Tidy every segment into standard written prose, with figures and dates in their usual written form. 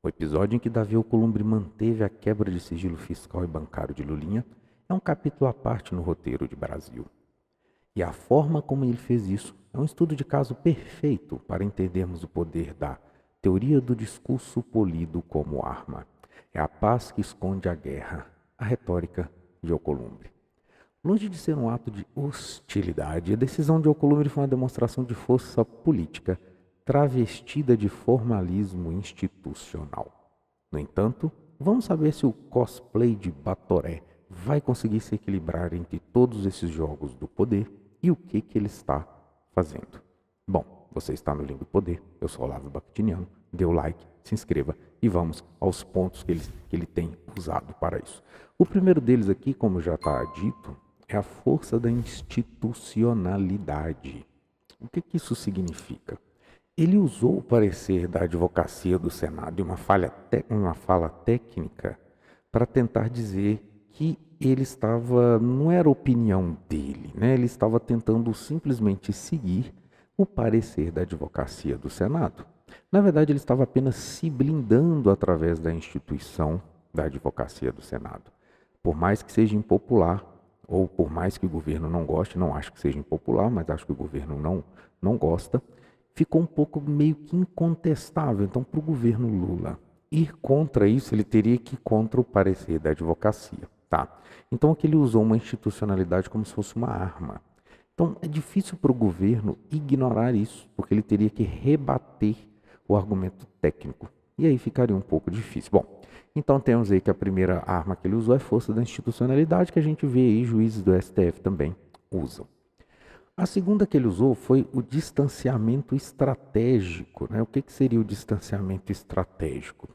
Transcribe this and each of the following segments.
O episódio em que Davi Alcolumbre manteve a quebra de sigilo fiscal e bancário de Lulinha é um capítulo à parte no roteiro de Brasil. E a forma como ele fez isso é um estudo de caso perfeito para entendermos o poder da teoria do discurso polido como arma. É a paz que esconde a guerra, a retórica de Alcolumbre. Longe de ser um ato de hostilidade, a decisão de Alcolumbre foi uma demonstração de força política travestida de formalismo institucional. No entanto, vamos saber se o cosplay de Batoré vai conseguir se equilibrar entre todos esses jogos do poder e o que ele está fazendo. Bom, você está no Língua e Poder, eu sou Olavo Bactiniano, dê o like, se inscreva e vamos aos pontos que ele tem usado para isso. O primeiro deles aqui, como já está dito, é a força da institucionalidade. O que isso significa? Ele usou o parecer da advocacia do Senado e uma fala técnica para tentar dizer que ele estava, não era opinião dele, né? Ele estava tentando simplesmente seguir o parecer da advocacia do Senado. Na verdade, ele estava apenas se blindando através da instituição da advocacia do Senado. Por mais que seja impopular, ou por mais que o governo não goste, não acho que seja impopular, mas acho que o governo não gosta, ficou um pouco meio que incontestável. Então, para o governo Lula ir contra isso, ele teria que ir contra o parecer da advocacia. Tá? Então, aqui ele usou uma institucionalidade como se fosse uma arma. Então, é difícil para o governo ignorar isso, porque ele teria que rebater o argumento técnico. E aí ficaria um pouco difícil. Bom, então temos aí que a primeira arma que ele usou é força da institucionalidade, que a gente vê aí juízes do STF também usam. A segunda que ele usou foi o distanciamento estratégico, né? O que seria o distanciamento estratégico?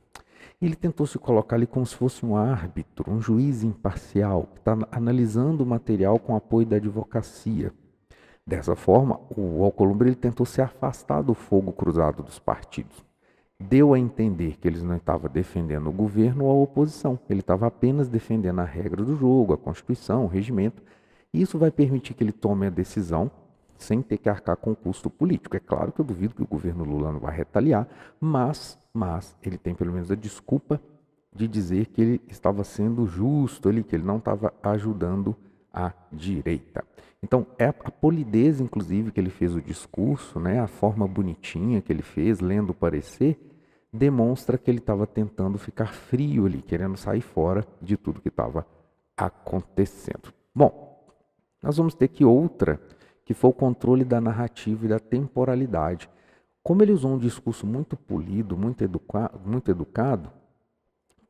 Ele tentou se colocar ali como se fosse um árbitro, um juiz imparcial, que está analisando o material com apoio da advocacia. Dessa forma, o Alcolumbre ele tentou se afastar do fogo cruzado dos partidos. Deu a entender que ele não estava defendendo o governo ou a oposição, ele estava apenas defendendo a regra do jogo, a Constituição, o regimento. E isso vai permitir que ele tome a decisão sem ter que arcar com o custo político. É claro que eu duvido que o governo Lula não vai retaliar, mas ele tem pelo menos a desculpa de dizer que ele estava sendo justo ali, que ele não estava ajudando a direita. Então, é a polidez, inclusive, que ele fez o discurso, né, a forma bonitinha que ele fez, lendo o parecer, demonstra que ele estava tentando ficar frio ali, querendo sair fora de tudo que estava acontecendo. Bom, nós vamos ter que outra, que foi o controle da narrativa e da temporalidade. Como ele usou um discurso muito polido, muito educado,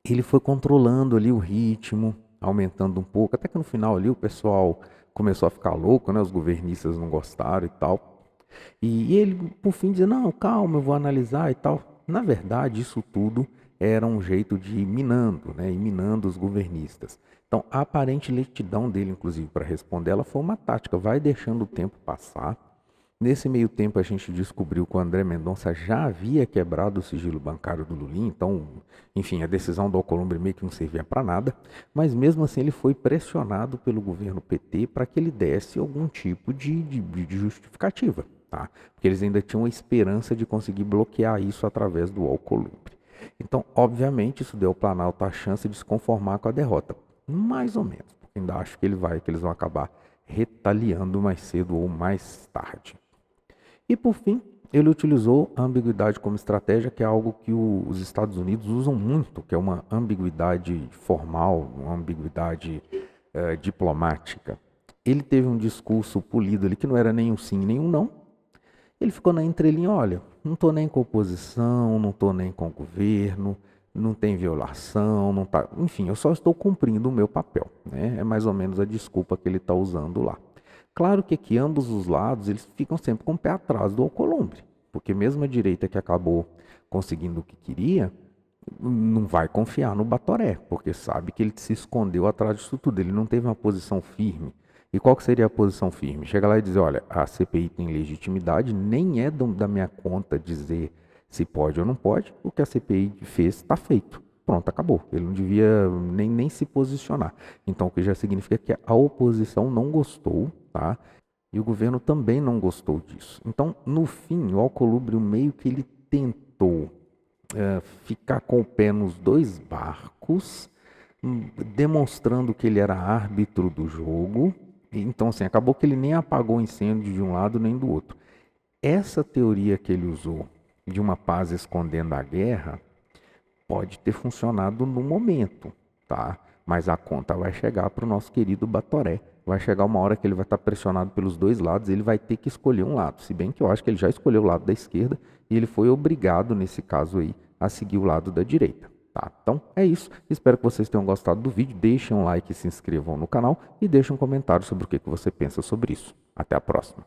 ele foi controlando ali o ritmo, aumentando um pouco, até que no final ali o pessoal começou a ficar louco, né? Os governistas não gostaram e tal. E ele, por fim, dizia, não, calma, eu vou analisar e tal. Na verdade, isso tudo era um jeito de ir minando, né? E minando os governistas. Então, a aparente lentidão dele, inclusive, para responder, ela foi uma tática. Vai deixando o tempo passar. Nesse meio tempo, a gente descobriu que o André Mendonça já havia quebrado o sigilo bancário do Lulinha. Então, enfim, a decisão do Alcolumbre meio que não servia para nada. Mas, mesmo assim, ele foi pressionado pelo governo PT para que ele desse algum tipo de justificativa. Tá? Porque eles ainda tinham a esperança de conseguir bloquear isso através do Alcolumbre. Então, obviamente, isso deu ao Planalto a chance de se conformar com a derrota. Mais ou menos, porque ainda acho que eles vão acabar retaliando mais cedo ou mais tarde. E por fim, ele utilizou a ambiguidade como estratégia, que é algo que os Estados Unidos usam muito, que é uma ambiguidade formal, uma ambiguidade diplomática. Ele teve um discurso polido ali que não era nem um sim nem um não. Ele ficou na entrelinha, olha, não estou nem com a oposição, não estou nem com o governo, não tem violação, não tá, enfim, eu só estou cumprindo o meu papel, né? É mais ou menos a desculpa que ele está usando lá. Claro que aqui ambos os lados eles ficam sempre com o pé atrás do Alcolumbre, porque mesmo a direita que acabou conseguindo o que queria, não vai confiar no Batoré, porque sabe que ele se escondeu atrás disso tudo, ele não teve uma posição firme. E qual que seria a posição firme? Chega lá e dizer, olha, a CPI tem legitimidade, nem é da minha conta dizer se pode ou não pode, o que a CPI fez está feito. Pronto, acabou. Ele não devia nem se posicionar. Então, o que já significa que a oposição não gostou, tá? E o governo também não gostou disso. Então, no fim, o Alcolumbre meio que ele tentou ficar com o pé nos dois barcos, demonstrando que ele era árbitro do jogo. Então, assim, acabou que ele nem apagou o incêndio de um lado nem do outro. Essa teoria que ele usou de uma paz escondendo a guerra pode ter funcionado no momento, tá? Mas a conta vai chegar para o nosso querido Batoré. Vai chegar uma hora que ele vai estar pressionado pelos dois lados, ele vai ter que escolher um lado. Se bem que eu acho que ele já escolheu o lado da esquerda e ele foi obrigado, nesse caso aí, a seguir o lado da direita. Tá? Então é isso. Espero que vocês tenham gostado do vídeo. Deixem um like e se inscrevam no canal e deixem um comentário sobre o que você pensa sobre isso. Até a próxima.